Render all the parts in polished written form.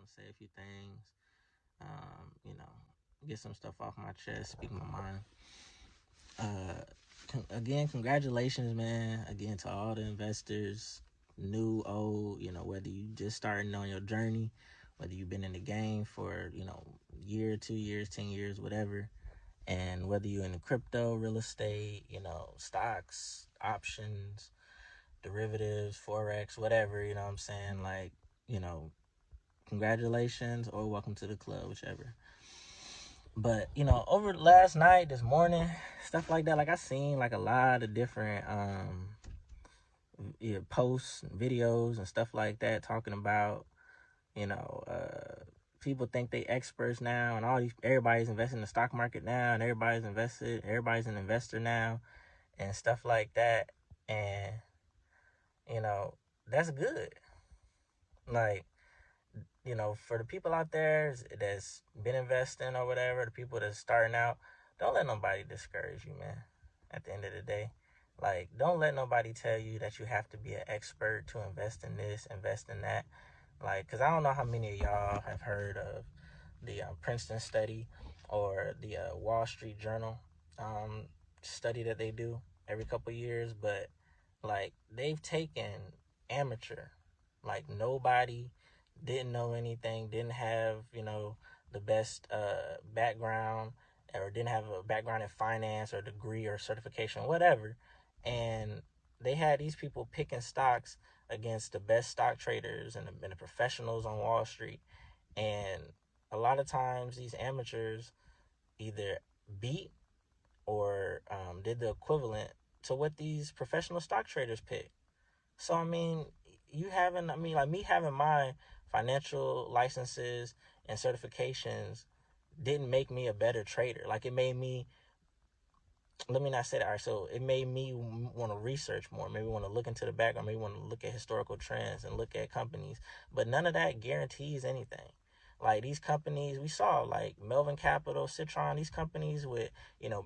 want to say a few things. You know, get some stuff off my chest, speak my mind. Again, congratulations, man. Again, to all the investors, new, old. Whether you just starting on your journey, whether you've been in the game for year, 2 years, 10 years, whatever, and whether you're in the crypto, real estate, stocks, options, derivatives, forex, whatever. You know what I'm saying? Like, you know, congratulations or welcome to the club, whichever. But over last night, this morning, stuff like that, like I seen like a lot of different posts and videos and stuff like that talking about you know people think they experts now, and everybody's investing in the stock market now, and everybody's an investor now, and stuff like that. And you know that's good. Like, for the people out there that's been investing or whatever, the people that's starting out, don't let nobody discourage you, man. At the end of the day, like, don't let nobody tell you that you have to be an expert to invest in this, invest in that. Like, because I don't know how many of y'all have heard of the Princeton study or the Wall Street Journal study that they do every couple years, but like they've taken amateur, like nobody didn't know anything, didn't have the best background, or didn't have a background in finance or degree or certification, whatever, and they had these people picking stocks against the best stock traders and the professionals on Wall Street. And a lot of times these amateurs either beat or did the equivalent to what these professional stock traders pick. So I mean, like me having my financial licenses and certifications didn't make me a better trader. Like, it made me, let me not say that. All right, so it made me want to research more, maybe want to look into the background, maybe want to look at historical trends and look at companies. But none of that guarantees anything. Like, these companies we saw, like Melvin Capital, Citron, these companies with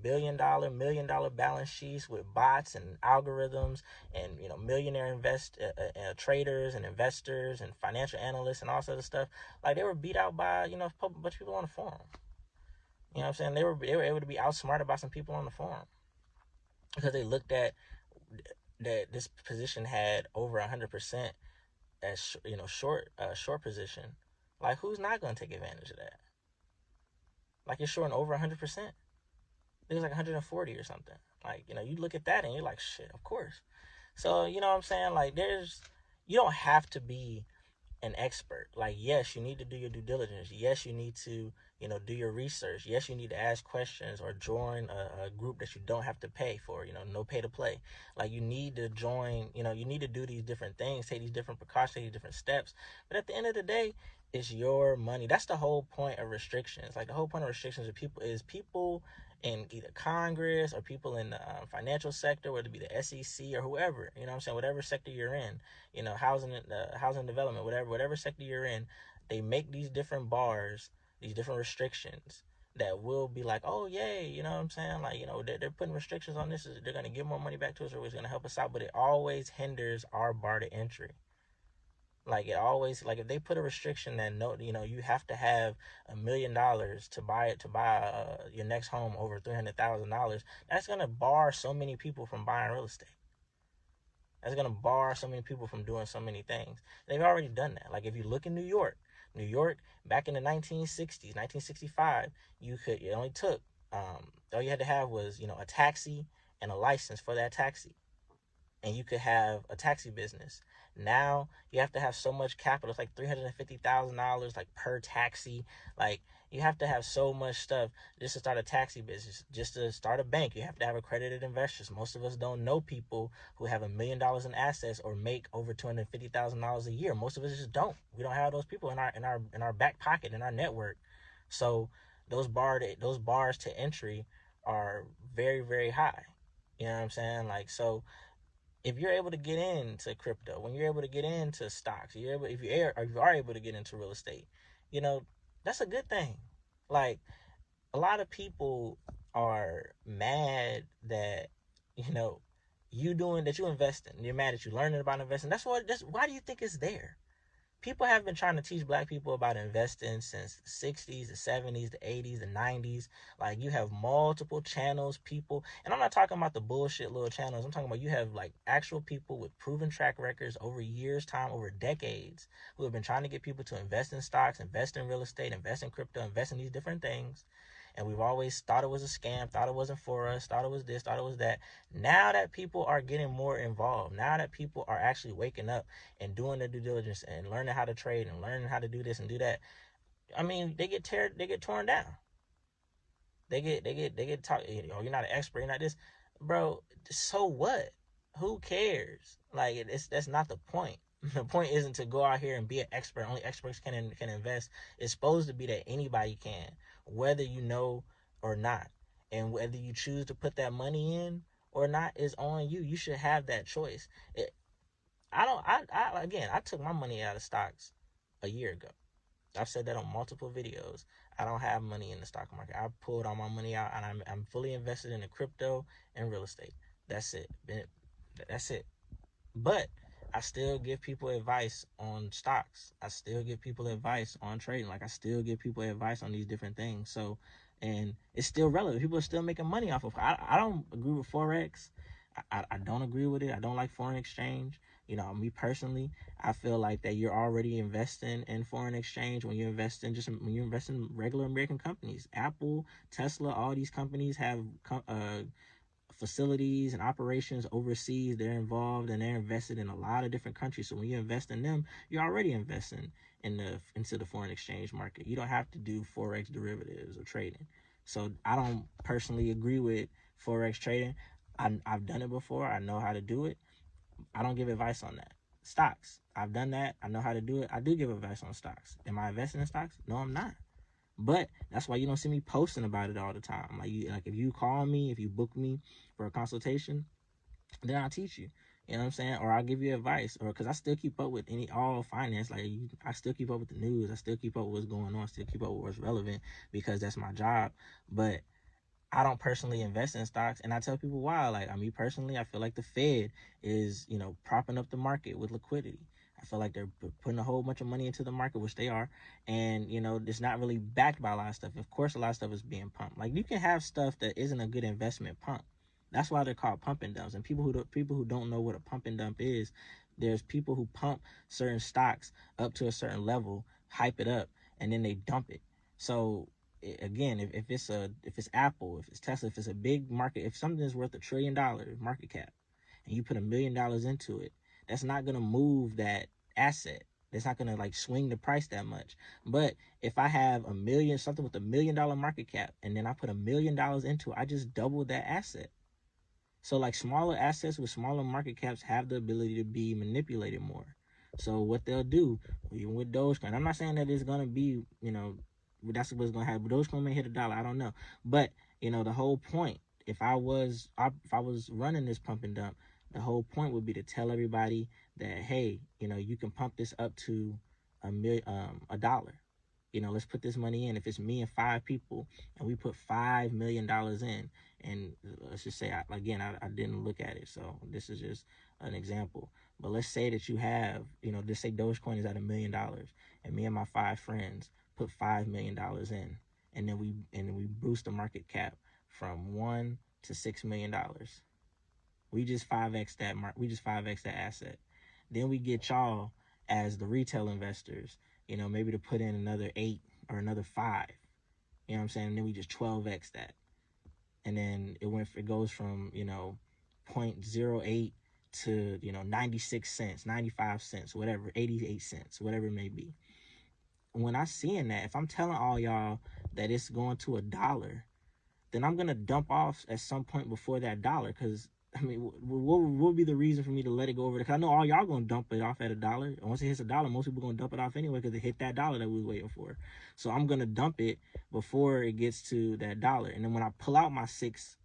billion-dollar, million-dollar balance sheets with bots and algorithms, and millionaire traders and investors and financial analysts and all sorts of stuff. Like, they were beat out by a bunch of people on the forum. You know what I'm saying? They were able to be outsmarted by some people on the forum because they looked at that this position had over 100% as short position. Like, who's not going to take advantage of that? Like, you're shorting over 100%. It was like 140 or something. Like, you look at that and you're like, shit, of course. So, you know what I'm saying? Like, you don't have to be an expert. Like, yes, you need to do your due diligence. Yes, you need to do your research. Yes, you need to ask questions or join a group that you don't have to pay for, no pay to play. Like, you need to join, you need to do these different things, take these different precautions, take these different steps. But at the end of the day, it's your money. That's the whole point of restrictions. Like, the whole point of restrictions is people in either Congress or people in the financial sector, whether it be the SEC or whoever, you know what I'm saying, whatever sector you're in, housing development, whatever sector you're in, they make these different bars, these different restrictions that will be like, oh yay, you know what I'm saying? Like, they're putting restrictions on this, they're gonna give more money back to us, or it's gonna help us out, but it always hinders our bar to entry. Like, it always, like, if they put a restriction that you have to have $1 million to buy your next home over $300,000, that's gonna bar so many people from buying real estate. That's going to bar so many people from doing so many things. They've already done that. Like, if you look in New York, back in the 1960s, 1965, it only took, all you had to have was, a taxi and a license for that taxi, and you could have a taxi business. Now you have to have so much capital. It's like $350,000 like per taxi. Like, you have to have so much stuff just to start a taxi business. Just to start a bank, you have to have accredited investors. Most of us don't know people who have $1 million in assets or make over $250,000 a year. Most of us just don't. We don't have those people in our back pocket, in our network. So those bars to entry are very, very high. You know what I'm saying? Like, so if you're able to get into crypto, when you're able to get into stocks, if you are able to get into real estate, that's a good thing. Like, a lot of people are mad that you invest in. You're mad that you learning about investing. Why do you think it's there? people have been trying to teach black people about investing since the 60s, the 70s, the 80s, the 90s. Like, you have multiple channels, people, and I'm not talking about the bullshit little channels. I'm talking about you have like actual people with proven track records over years, time, over decades, who have been trying to get people to invest in stocks, invest in real estate, invest in crypto, invest in these different things. And we've always thought it was a scam, thought it wasn't for us, thought it was this, thought it was that. Now that people are getting more involved, now that people are actually waking up and doing their due diligence and learning how to trade and learning how to do this and do that, I mean, they get torn down. They get talk. Oh, you're not an expert, you're not this, bro. So what? Who cares? Like, that's not the point. The point isn't to go out here and be an expert. Only experts can invest. It's supposed to be that anybody can, whether you know or not, and whether you choose to put that money in or not is on you. You should have that choice. I don't. I took my money out of stocks a year ago. I've said that on multiple videos. I don't have money in the stock market. I pulled all my money out, and I'm fully invested in the crypto and real estate. That's it. That's it. But I still give people advice on stocks. I still give people advice on trading. Like, I still give people advice on these different things. So, and it's still relevant. People are still making money off of it. I don't agree with Forex. I don't agree with it. I don't like foreign exchange. You know, me personally, I feel like that you're already investing in foreign exchange when you invest in regular American companies. Apple, Tesla, all these companies have facilities and operations overseas. They're involved and they're invested in a lot of different countries. So when you invest in them, you're already investing into the foreign exchange market. You don't have to do Forex derivatives or trading. So I don't personally agree with Forex trading. I've done it before. I know how to do it. I don't give advice on that. Stocks, I've done that. I know how to do it. I do give advice on stocks. Am I investing in stocks? No, I'm not. But that's why you don't see me posting about it all the time. Like if you call me, if you book me for a consultation, then I'll teach you. You know what I'm saying? Or I'll give you advice. Or because I still keep up with all finance. I still keep up with the news. I still keep up with what's going on. Still keep up with what's relevant because that's my job. But I don't personally invest in stocks, and I tell people why. Like, me personally, I feel like the Fed is, propping up the market with liquidity. I feel like they're putting a whole bunch of money into the market, which they are, and it's not really backed by a lot of stuff. Of course, a lot of stuff is being pumped. Like, you can have stuff that isn't a good investment pump. That's why they're called pump and dumps. And people who don't know what a pump and dump is, there's people who pump certain stocks up to a certain level, hype it up, and then they dump it. So again, if it's Apple, if it's Tesla, if it's a big market, if something is worth $1 trillion market cap, and you put $1 million into it, that's not gonna move that asset. It's not gonna swing the price that much. But if I have something with $1 million market cap, and then I put $1 million into it, I just doubled that asset. So smaller assets with smaller market caps have the ability to be manipulated more. So what they'll do, even with Dogecoin, I'm not saying that it's gonna be, that's what's gonna happen. Dogecoin may hit $1. I don't know, but the whole point, if I was running this pump and dump, the whole point would be to tell everybody that, hey, you can pump this up to $1. Let's put this money in. If it's me and 5 people, and we put $5 million in, and let's just say, I didn't look at it, so this is just an example. But let's say that you have, just say Dogecoin is at $1 million, and me and my 5 friends put $5 million in, and then we boost the market cap from $1 to $6 million. We just 5x that we just 5x that asset. Then we get y'all as the retail investors, maybe to put in another 8 or another 5. You know what I'm saying? And then we just 12x that. And then it goes from, 0.08 to, 96 cents, 95 cents, whatever, 88 cents, whatever it may be. When I seeing that, if I'm telling all y'all that it's going to $1, then I'm going to dump off at some point before that $1. Because, what would be the reason for me to let it go over? Because I know all y'all going to dump it off at $1. And once it hits $1, most people going to dump it off anyway because it hit that $1 that we was waiting for. So I'm going to dump it before it gets to that $1. And then when I pull out my 6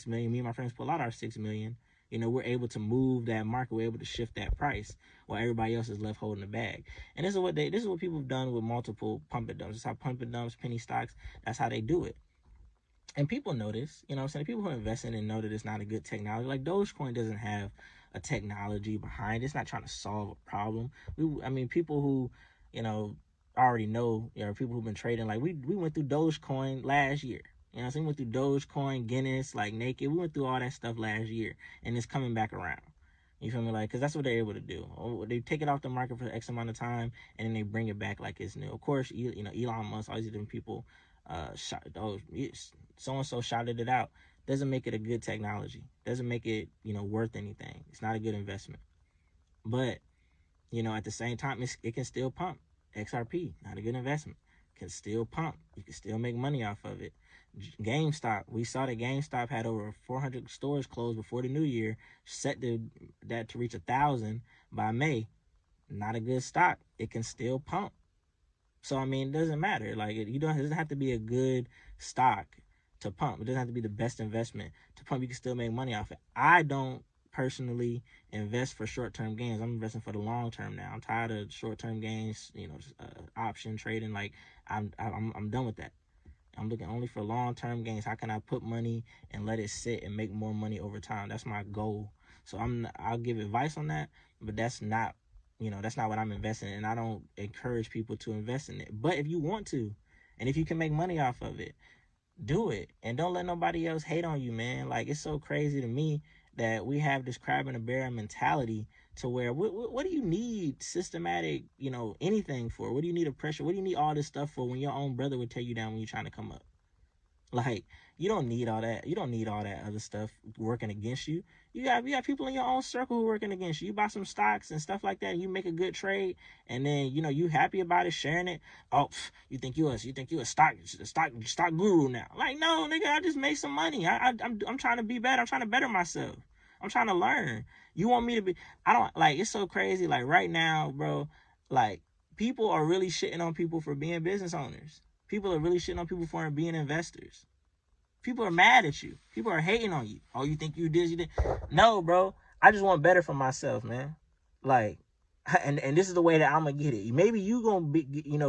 million, me and my friends pull out our 6 million, we're able to move that market. We're able to shift that price while everybody else is left holding the bag. And this is what people have done with multiple pump and dumps. This is how pump and dumps, penny stocks, that's how they do it. And people know this, you know what I'm saying? People who invest in it know that it's not a good technology. Like Dogecoin doesn't have a technology behind it. It's not trying to solve a problem. I mean, people who, you know, already know, people who've been trading, like we went through Dogecoin last year. You know what I'm saying? We went through Dogecoin, Guinness, like Naked. We went through all that stuff last year, and it's coming back around. You feel me? Like, because that's what they're able to do. They take it off the market for X amount of time, and then they bring it back like it's new. Of course, Elon Musk, all these different people, so and so shouted it out. Doesn't make it a good technology. Doesn't make it, worth anything. It's not a good investment. But, at the same time, it can still pump. XRP, not a good investment. Can still pump. You can still make money off of it. GameStop, we saw that GameStop had over 400 stores closed before the new year, set that to reach 1,000 by May. Not a good stock. It can still pump. So I mean, it doesn't matter. Like it doesn't have to be a good stock to pump. It doesn't have to be the best investment to pump. You can still make money off it. I don't personally invest for short-term gains. I'm investing for the long term now. I'm tired of short-term gains. Option trading. Like I'm done with that. I'm looking only for long-term gains. How can I put money and let it sit and make more money over time? That's my goal. So I'll give advice on that, but that's not what I'm investing in. And I don't encourage people to invest in it. But if you want to, and if you can make money off of it, do it. And don't let nobody else hate on you, man. Like, it's so crazy to me that we have this crab in a barrel mentality to where what do you need systematic, anything for? What do you need a pressure? What do you need all this stuff for when your own brother would tear you down when you're trying to come up? Like, you don't need all that. You don't need all that other stuff working against you. You got people in your own circle who are working against you. You buy some stocks and stuff like that, and you make a good trade, and then you happy about it, sharing it. Oh, you think you a stock guru now? Like, no, nigga, I just made some money. I'm trying to be better. I'm trying to better myself. I'm trying to learn. You want me to be? I don't like. It's so crazy. Like right now, bro. Like people are really shitting on people for being business owners. People are really shitting on people for being investors. People are mad at you. People are hating on you. Oh, you think you did? You did? No, bro. I just want better for myself, man. Like, and this is the way that I'm gonna get it. Maybe you gonna be,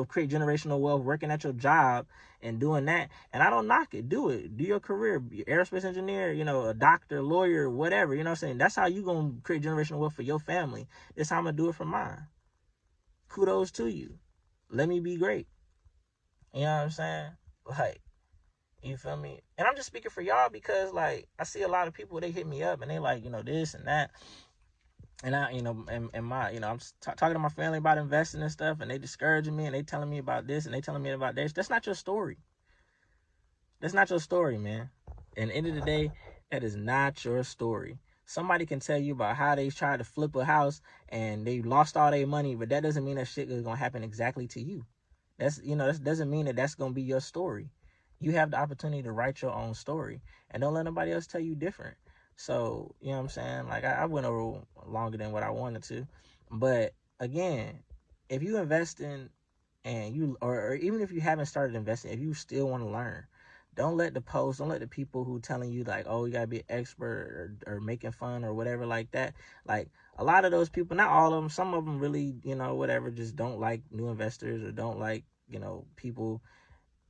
create generational wealth working at your job and doing that. And I don't knock it. Do it. Do your career. Aerospace engineer. A doctor, lawyer, whatever. You know what I'm saying? That's how you gonna create generational wealth for your family. That's how I'm gonna do it for mine. Kudos to you. Let me be great. You know what I'm saying? Like. You feel me? And I'm just speaking for y'all because, like, I see a lot of people, they hit me up and they like, this and that. And I, and my, I'm talking to my family about investing and stuff, and they discouraging me and they telling me about this and they telling me about this. That's not your story. That's not your story, man. And at the end of the day, that is not your story. Somebody can tell you about how they tried to flip a house and they lost all their money, but that doesn't mean that shit is going to happen exactly to you. That doesn't mean that that's going to be your story. You have the opportunity to write your own story, and don't let nobody else tell you different. So, you know what I'm saying? Like, I went over longer than what I wanted to. But again, if you invest in and you, or even if you haven't started investing, if you still want to learn, don't let the people who telling you like, oh, you gotta be an expert or making fun or whatever like that. Like, a lot of those people, not all of them, some of them really, whatever, just don't like new investors or don't like, people,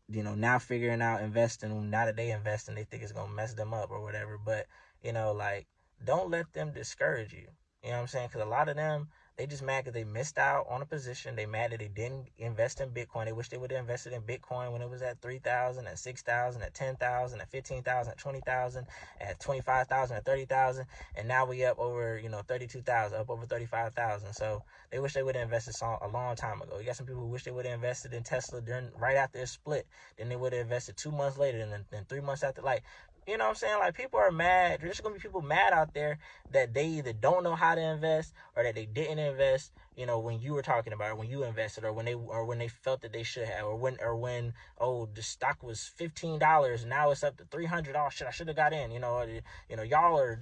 now figuring out investing. Now that they invest and they think it's going to mess them up or whatever. But, like, don't let them discourage you. You know what I'm saying? Because a lot of them, they just mad because they missed out on a position. They mad that they didn't invest in Bitcoin. They wish they would have invested in Bitcoin when it was at 3,000, at 6,000, at 10,000, at 15,000, at 20,000, at 25,000, at 30,000. And now we up over, 32,000, up over 35,000. So they wish they would have invested a long time ago. You got some people who wish they would have invested in Tesla right after it split. Then they would have invested 2 months later, and then 3 months after. Like, you know what I'm saying? Like, people are mad. There's going to be people mad out there that they either don't know how to invest or that they didn't invest, when you were talking about it, when you invested, or when they felt that they should have, or when the stock was $15, now it's up to $300. Oh shit, I should have got in, y'all are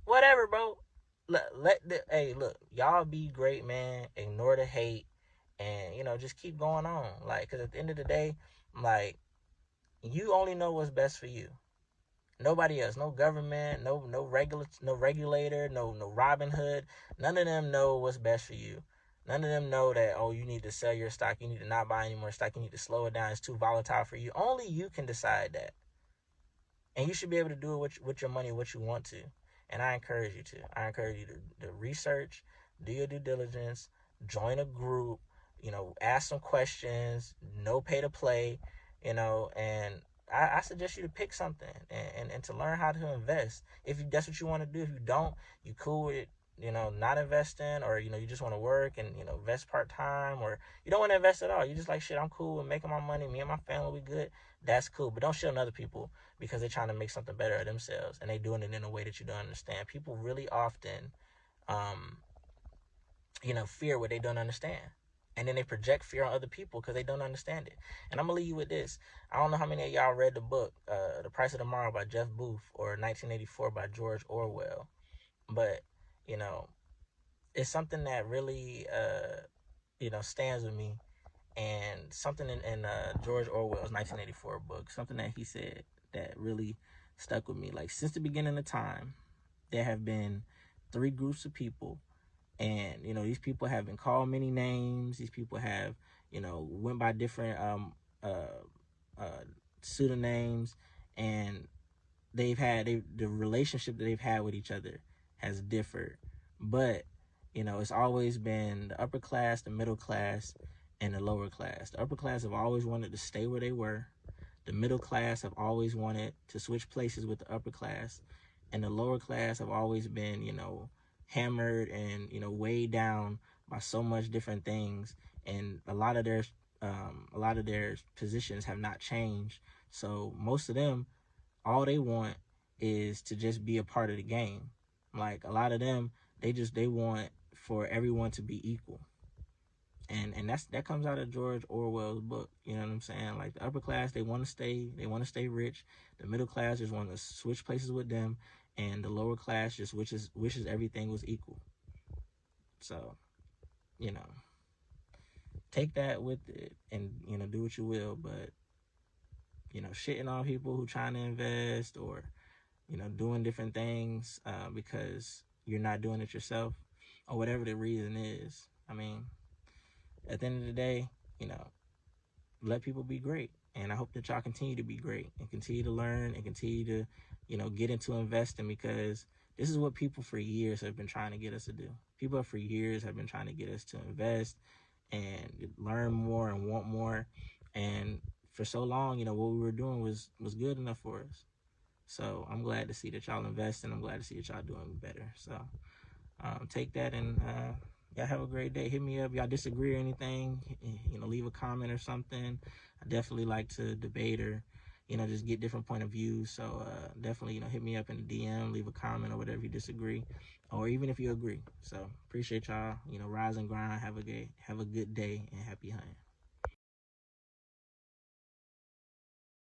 whatever, bro. Hey, look, y'all be great, man. Ignore the hate and, just keep going on. Like, cause at the end of the day, like, you only know what's best for you. Nobody else, no government, no regulator, no Robin Hood. None of them know what's best for you. None of them know that, oh, you need to sell your stock. You need to not buy any more stock. You need to slow it down. It's too volatile for you. Only you can decide that. And you should be able to do it with your money what you want to. And I encourage you to. I encourage you to research, do your due diligence, join a group, ask some questions, no pay to play, and I suggest you to pick something and to learn how to invest. If that's what you want to do. If you don't, you cool with not investing, or you just want to work and invest part time, or you don't want to invest at all. You just like, shit, I'm cool with making my money. Me and my family, we good. That's cool. But don't shit on other people because they're trying to make something better of themselves and they doing it in a way that you don't understand. People really often, um, fear what they don't understand. And then they project fear on other people because they don't understand it. And I'm going to leave you with this. I don't know how many of y'all read the book, The Price of Tomorrow by Jeff Booth, or 1984 by George Orwell. But, you know, it's something that really, stands with me. And something in George Orwell's 1984 book, something that he said that really stuck with me. Like, since the beginning of time, there have been three groups of people, and these people have been called many names. These people have went by different pseudonyms, and the relationship that they've had with each other has differed, but it's always been the upper class, the middle class, and the lower class. The upper class have always wanted to stay where they were. The middle class have always wanted to switch places with the upper class, and the lower class have always been hammered and weighed down by so much different things, and a lot of their positions have not changed. So most of them, all they want is to just be a part of the game. Like, a lot of them, they want for everyone to be equal. And that comes out of George Orwell's book. You know what I'm saying? Like, the upper class, they want to stay rich. The middle class just want to switch places with them, and the lower class just wishes everything was equal. So, take that with it, and do what you will, but shitting on people who trying to invest, or doing different things because you're not doing it yourself, or whatever the reason is. I mean, at the end of the day, let people be great. And I hope that y'all continue to be great and continue to learn and continue to, get into investing, because this is what people for years have been trying to get us to do. People for years have been trying to get us to invest and learn more and want more. And for so long, what we were doing was good enough for us. So I'm glad to see that y'all invest, and I'm glad to see that y'all doing better. So take that, and y'all have a great day. Hit me up. Y'all disagree or anything, leave a comment or something. I definitely like to debate, or just get different point of views. So definitely hit me up in the DM, leave a comment or whatever if you disagree, or even if you agree. So appreciate y'all. Rise and grind. Have a good day, and happy hunting.